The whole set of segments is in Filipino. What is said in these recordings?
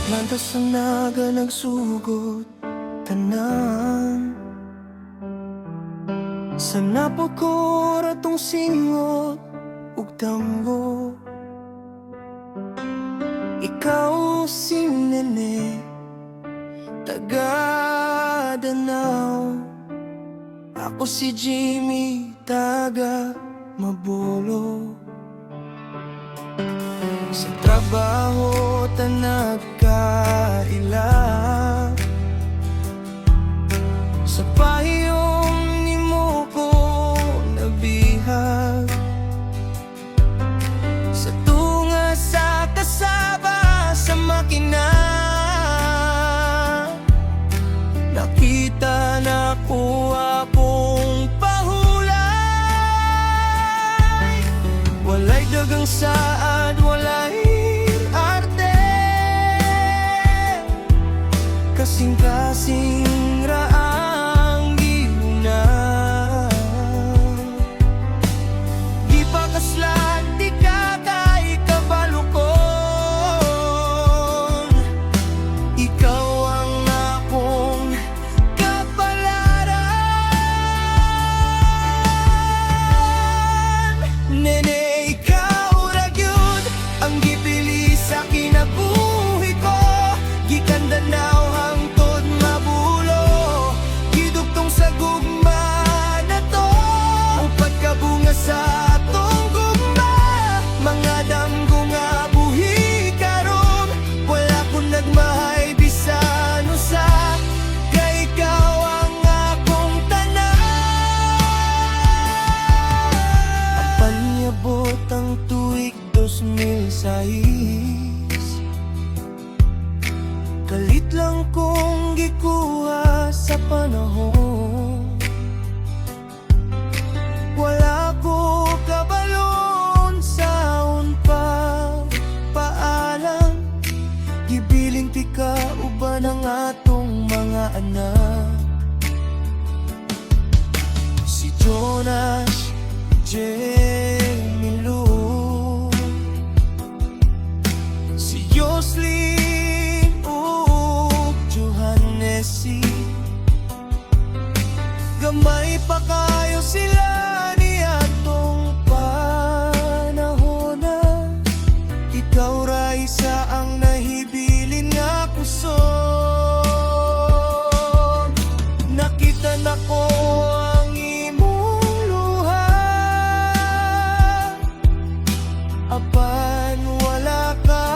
Lantas ang naga nagsugot tanan sa napakora tong singot ug damgo. Ikaw si Nene, taga Danao. Ako si Jimmy, taga Mabolo. Sa trabaho ta nagkaila, sa payong nimo ko nabihag, sa tunga sa kasaba sa makina. Nakita na ko akong pahulay, walay dagang saad, walay arte, kasing-kasing raang giuna. Di pa kaslan, di ka kay kabalukon. Ikaw ang akong kapalaran. Nene, ikaw ra gyud ang gipili sa kinabuhi ko. Gikan Danao hangtod Mabulo, gidugtong sa gugma na to. Upad ka bunga sa atong gugma, mga damgo nga buhi karon. Wala ko nagmahay bisan usa, kay ikaw ang akong tanan. Ang panyabot ang tuig 2006, kalit lang kong gikuha sa panahon. Wala ko kabalon sa unpag paalam, gibiling tika uban ang atong mga anak. Si Jonas, Jamie Lou, si Yoslin ug Johannesy. Gamay pa kayo sila ni atong panahon na. Ikaw ra isa ang nahibilin nga kusog. Nakita na ko ang imong luha, apan wala ka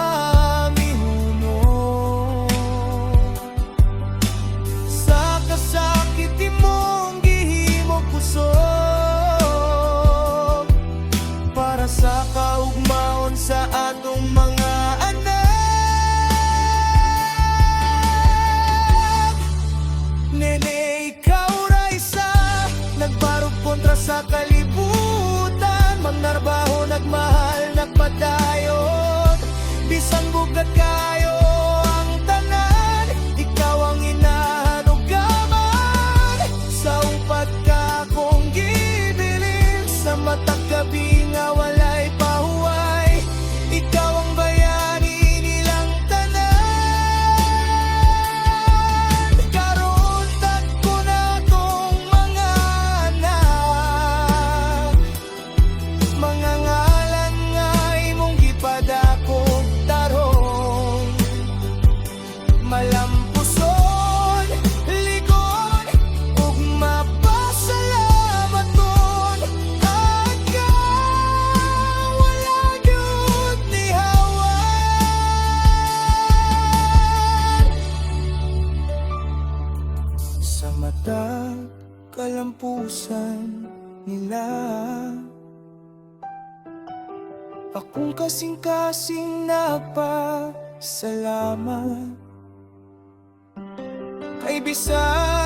mihunong. Sa kasakit imong gihimo kusog, para sa kaugmaon sa atong mga anak. Nene, ikaw ra isa nagbarog kontra sa kalibutan. Mangnarbaho, nagmahal, nagpadayon, bisan bugat kayo ang tanan. Ikaw ang inahan ug gaman, sa upad ka kong gibilin. Sa matag gabi nga walay pahuway, ikaw ang bayani nilang tanan. Karon tagko na tong mga anak, mga ngalan nga imong gipadakog tarong. Malampuson, ligon, ug mapasalabaton. Aga, wala gyud ni hawan. Sa mata kalampusan nila, akong kasing-kasing nagpasalamat. Kay bisan